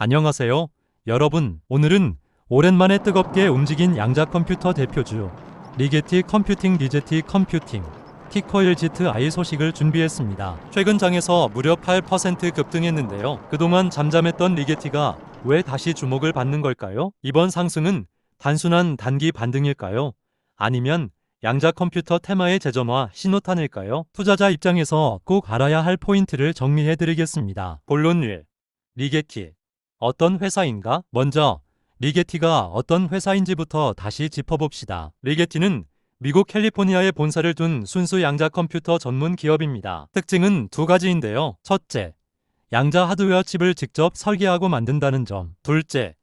안녕하세요. 여러분, 오늘은 오랜만에 뜨겁게 움직인 양자 컴퓨터 대표주 리게티 컴퓨팅 리제티 컴퓨팅 티커 LGTI 소식을 준비했습니다. 최근 장에서 무려 8% 급등했는데요. 그동안 잠잠했던 리게티가 왜 다시 주목을 받는 걸까요? 이번 상승은 단순한 단기 반등일까요? 아니면 양자 컴퓨터 테마의 재점화 신호탄일까요? 투자자 입장에서 꼭 알아야 할 포인트를 정리해 드리겠습니다. 본론 1. 리게티 어떤 회사인가? 먼저 리게티가 어떤 회사인지부터 다시 짚어봅시다. 리게티는 미국 캘리포니아에 본사를 둔 순수 양자 컴퓨터 전문 기업입니다. 특징은 두 가지인데요. 첫째, 양자 하드웨어 칩을 직접 설계하고 만든다는 점. 둘째,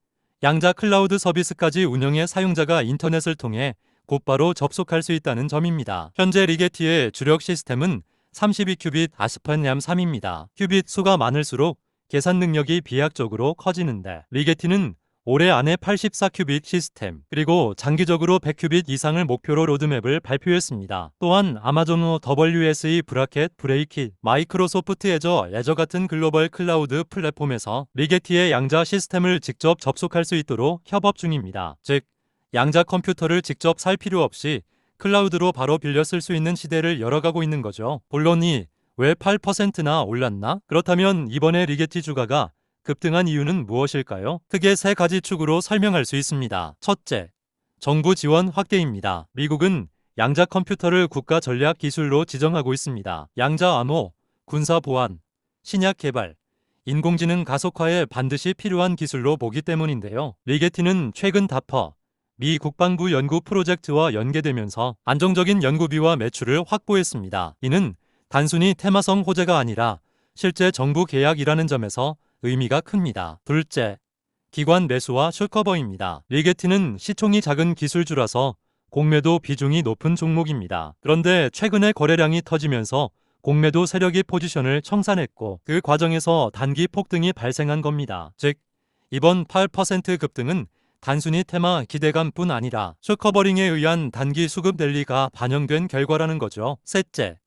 양자 클라우드 서비스까지 운영해 사용자가 인터넷을 통해 곧바로 접속할 수 있다는 점입니다. 현재 리게티의 주력 시스템은 32큐빗 아스펜 램3입니다. 큐빗 수가 많을수록 계산 능력이 비약적으로 커지는데 리게티는 올해 안에 84큐빗 시스템 그리고 장기적으로 100큐빗 이상을 목표로 로드맵을 발표했습니다. 또한 아마존 WSE 브라켓 브레이킷, 마이크로소프트 애저 같은 글로벌 클라우드 플랫폼에서 리게티의 양자 시스템을 직접 접속할 수 있도록 협업 중입니다. 즉, 양자 컴퓨터를 직접 살 필요 없이 클라우드로 바로 빌려 쓸 수 있는 시대를 열어가고 있는 거죠. 본론이 왜 8%나 올랐나? 그렇다면 이번에 리게티 주가가 급등한 이유는 무엇일까요? 크게 세 가지 축으로 설명할 수 있습니다. 첫째, 정부 지원 확대입니다. 미국은 양자 컴퓨터를 국가 전략 기술로 지정하고 있습니다. 양자 암호, 군사 보안, 신약 개발, 인공지능 가속화에 반드시 필요한 기술로 보기 때문인데요. 리게티는 최근 다퍼, 미 국방부 연구 프로젝트와 연계되면서 안정적인 연구비와 매출을 확보했습니다. 이는 단순히 테마성 호재가 아니라 실제 정부 계약이라는 점에서 의미가 큽니다. 둘째, 기관 매수와 숏커버입니다. 리게티는 시총이 작은 기술주라서 공매도 비중이 높은 종목입니다. 그런데 최근에 거래량이 터지면서 공매도 세력이 포지션을 청산했고 그 과정에서 단기 폭등이 발생한 겁니다. 즉, 이번 8% 급등은 단순히 테마 기대감뿐 아니라 숏커버링에 의한 단기 수급 랠리가 반영된 결과라는 거죠. 셋째,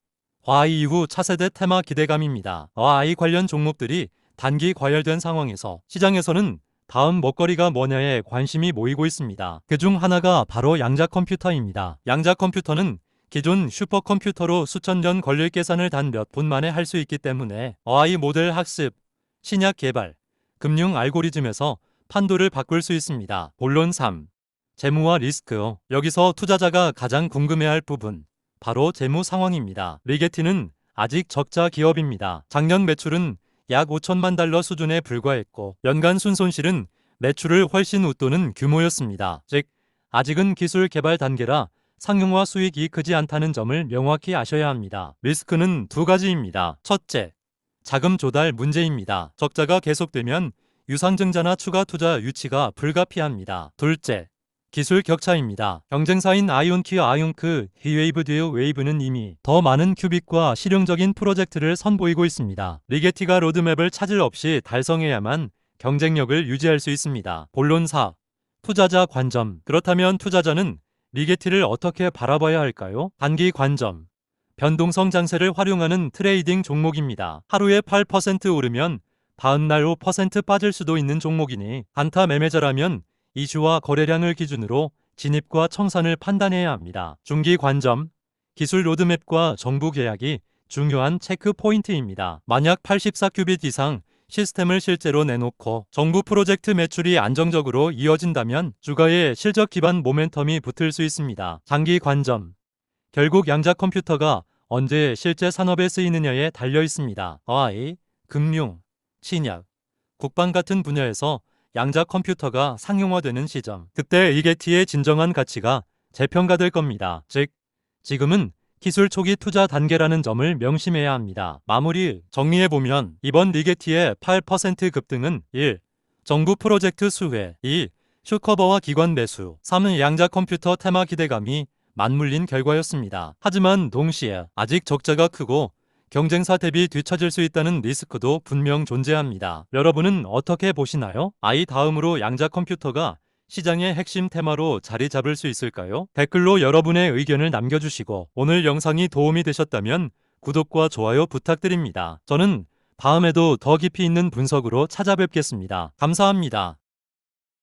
화이 이후 차세대 테마 기대감입니다. 화이 관련 종목들이 단기 과열된 상황에서 시장에서는 다음 먹거리가 뭐냐에 관심이 모이고 있습니다. 그중 하나가 바로 양자 컴퓨터입니다. 양자 컴퓨터는 기존 슈퍼컴퓨터로 수천 년 걸릴 계산을 단 몇 분 만에 할 수 있기 때문에 AI 모델 학습, 신약 개발, 금융 알고리즘에서 판도를 바꿀 수 있습니다. 본론 3. 재무와 리스크. 여기서 투자자가 가장 궁금해할 부분, 바로 재무 상황입니다. 리게티는 아직 적자 기업입니다. 작년 매출은 약 5천만 달러 수준에 불과했고 연간 순손실은 매출을 훨씬 웃도는 규모였습니다. 즉, 아직은 기술 개발 단계라 상용화 수익이 크지 않다는 점을 명확히 아셔야 합니다. 리스크는 두 가지입니다. 첫째, 자금 조달 문제입니다. 적자가 계속되면 유상증자나 추가 투자 유치가 불가피합니다. 둘째, 기술 격차입니다. 경쟁사인 아이온크, 히웨이브 듀오 웨이브는 이미 더 많은 큐빅과 실용적인 프로젝트를 선보이고 있습니다. 리게티가 로드맵을 차질 없이 달성해야만 경쟁력을 유지할 수 있습니다. 본론 4. 투자자 관점. 그렇다면 투자자는 리게티를 어떻게 바라봐야 할까요? 단기 관점. 변동성 장세를 활용하는 트레이딩 종목입니다. 하루에 8% 오르면 다음날 5% 빠질 수도 있는 종목이니 단타 매매자라면 이슈와 거래량을 기준으로 진입과 청산을 판단해야 합니다. 중기 관점, 기술 로드맵과 정부 계약이 중요한 체크 포인트입니다. 만약 84큐빗 이상 시스템을 실제로 내놓고 정부 프로젝트 매출이 안정적으로 이어진다면 주가에 실적 기반 모멘텀이 붙을 수 있습니다. 장기 관점, 결국 양자 컴퓨터가 언제 실제 산업에 쓰이느냐에 달려 있습니다. AI, 금융, 신약, 국방 같은 분야에서 양자 컴퓨터가 상용화되는 시점, 그때 리게티의 진정한 가치가 재평가될 겁니다. 즉, 지금은 기술 초기 투자 단계라는 점을 명심해야 합니다. 마무리 정리해보면 이번 리게티의 8% 급등은 1. 정부 프로젝트 수혜, 2. 숏커버와 기관 매수, 3. 양자 컴퓨터 테마 기대감이 맞물린 결과였습니다. 하지만 동시에 아직 적자가 크고 경쟁사 대비 뒤처질 수 있다는 리스크도 분명 존재합니다. 여러분은 어떻게 보시나요? 다음으로 양자 컴퓨터가 시장의 핵심 테마로 자리 잡을 수 있을까요? 댓글로 여러분의 의견을 남겨주시고 오늘 영상이 도움이 되셨다면 구독과 좋아요 부탁드립니다. 저는 다음에도 더 깊이 있는 분석으로 찾아뵙겠습니다. 감사합니다.